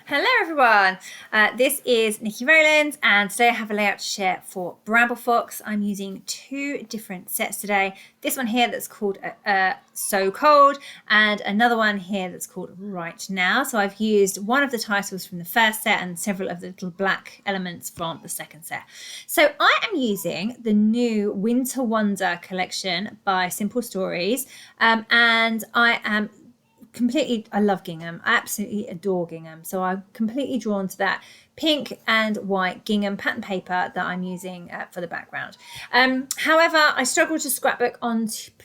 Hello everyone, this is Niki Rowland and today I have a layout to share for Bramble Fox. I'm using two different sets today. This one here that's called So Cold and another one here that's called Right Now. So I've used one of the titles from the first set and several of the little black elements from the second set. So I am using the new Winter Wonder collection by Simple Stories and I love gingham. I absolutely adore gingham. So I'm completely drawn to that pink and white gingham pattern paper that I'm using for the background. However, I struggle to scrapbook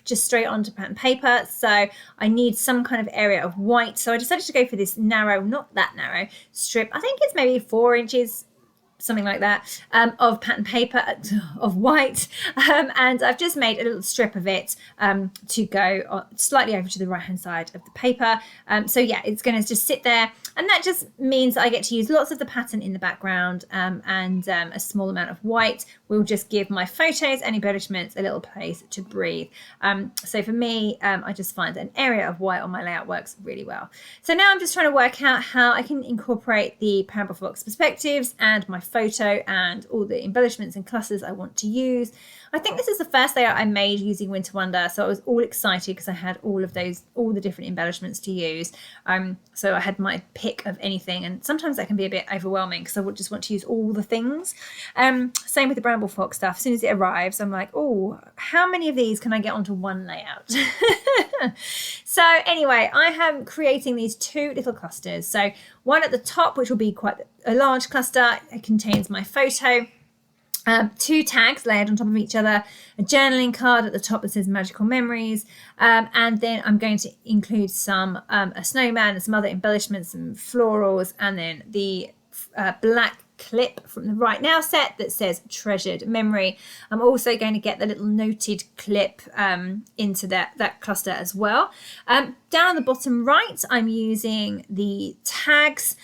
just straight onto pattern paper. So I need some kind of area of white. So I decided to go for this narrow, not that narrow strip. I think it's maybe 4 inches, something like that, of pattern paper of white, and I've just made a little strip of it to go slightly over to the right hand side of the paper. So yeah, it's going to just sit there, and that just means that I get to use lots of the pattern in the background, and a small amount of white will just give my photos and embellishments a little place to breathe. So for me, I just find that an area of white on my layout works really well. So now I'm just trying to work out how I can incorporate the Bramble Fox perspectives and my photo and all the embellishments and clusters I want to use. I think this is the first layout I made using Winter Wonder, so I was all excited because I had all the different embellishments to use. So I had my pick of anything, and sometimes that can be a bit overwhelming because I would just want to use all the things. Same with the Bramble Fox stuff. As soon as it arrives, I'm like, oh, how many of these can I get onto one layout? So anyway, I am creating these two little clusters. So one at the top, which will be quite a large cluster, it contains my photo. 2 tags layered on top of each other, a journaling card at the top that says magical memories, and then I'm going to include a snowman and some other embellishments, some florals, and then the black clip from the Right Now set that says treasured memory. I'm also going to get the little noted clip into that cluster as well. Down on the bottom right, I'm using the tags,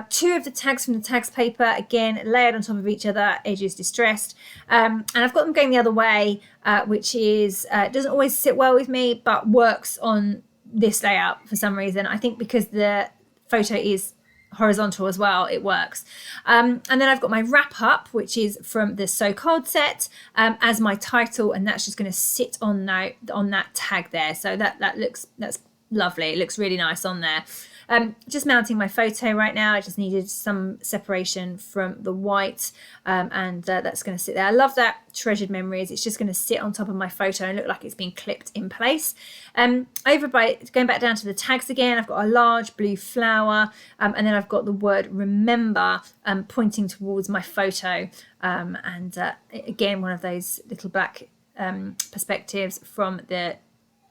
2 of the tags from the tags paper, again layered on top of each other, edges distressed, and I've got them going the other way, which is doesn't always sit well with me but works on this layout for some reason. I think because the photo is horizontal as well, it works. And then I've got my wrap up, which is from the So Cold set, as my title, and that's just going to sit on that tag there. So that's lovely. It looks really nice on there. Just mounting my photo right now. I just needed some separation from the white, and that's going to sit there. I love that treasured memories. It's just going to sit on top of my photo and look like it's been clipped in place. Going back down to the tags again, I've got a large blue flower, and then I've got the word remember pointing towards my photo, and again, one of those little black perspectives from the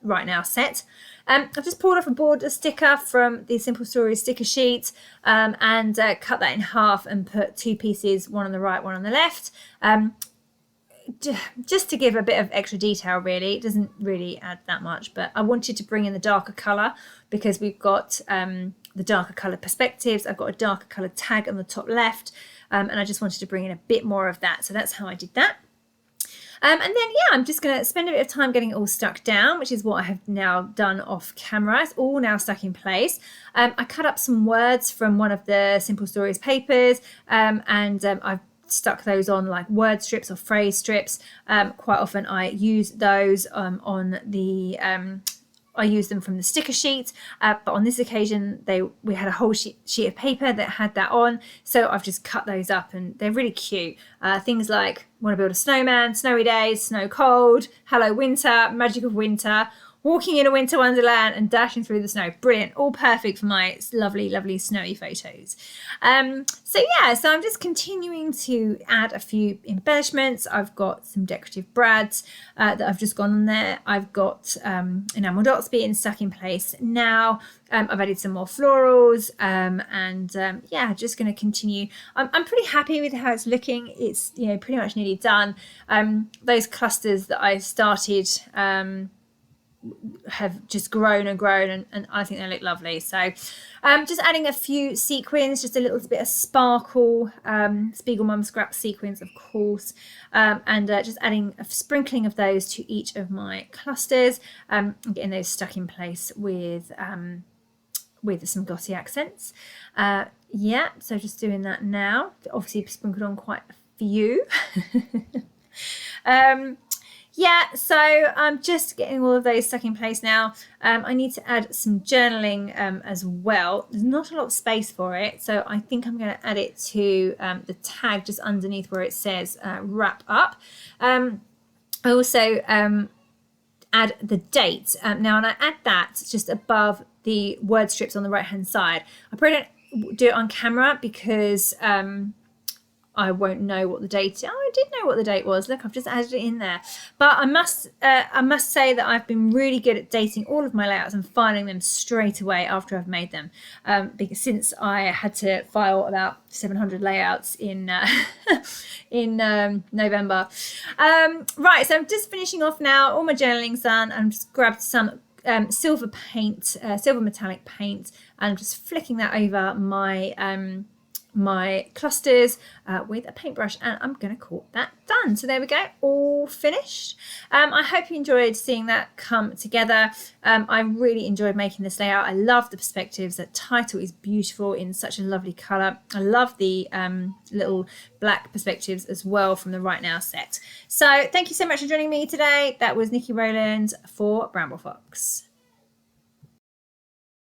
Right Now set. I've just pulled off a border sticker from the Simple Stories sticker sheet, and cut that in half and put 2 pieces, one on the right, one on the left, just to give a bit of extra detail really. It doesn't really add that much, but I wanted to bring in the darker colour because we've got the darker colour perspectives. I've got a darker colour tag on the top left, and I just wanted to bring in a bit more of that, so that's how I did that. And then, yeah, I'm just going to spend a bit of time getting it all stuck down, which is what I have now done off camera. It's all now stuck in place. I cut up some words from one of the Simple Stories papers, and I've stuck those on like word strips or phrase strips. Quite often I use those I use them from the sticker sheet, but on this occasion we had a whole sheet of paper that had that on, so I've just cut those up and they're really cute. Things like want to build a snowman, snowy days, snow cold, hello winter, magic of winter, walking in a winter wonderland and dashing through the snow. Brilliant, all perfect for my lovely snowy photos. So I'm just continuing to add a few embellishments. I've got some decorative brads that I've just gone on there. I've got enamel dots being stuck in place now. I've added some more florals, just going to continue. I'm pretty happy with how it's looking. It's pretty much nearly done. Those clusters that I started have just grown and grown, and I think they look lovely. So just adding a few sequins, just a little bit of sparkle, Spiegelmum scrap sequins of course, and just adding a sprinkling of those to each of my clusters, getting those stuck in place with with some glossy accents. Yeah, so just doing that now. Obviously sprinkled on quite a few. Yeah, so I'm just getting all of those stuck in place now. I need to add some journaling as well. There's not a lot of space for it, so I think I'm going to add it to the tag just underneath where it says wrap up. I also add the date. Now, and I add that just above the word strips on the right hand side. I probably don't do it on camera because I won't know what the date. Oh, I did know what the date was. Look, I've just added it in there. But I must say that I've been really good at dating all of my layouts and filing them straight away after I've made them. Because since I had to file about 700 layouts in in November. Right, so I'm just finishing off now. All my journaling's done. I've just grabbed some silver paint, silver metallic paint, and I'm just flicking that over my my clusters with a paintbrush, and I'm going to call that done. So there we go, all finished. I hope you enjoyed seeing that come together. I really enjoyed making this layout. I love the perspectives. The title is beautiful in such a lovely colour. I love the little black perspectives as well from the Right Now set. So thank you so much for joining me today. That was Niki Rowland for Bramble Fox.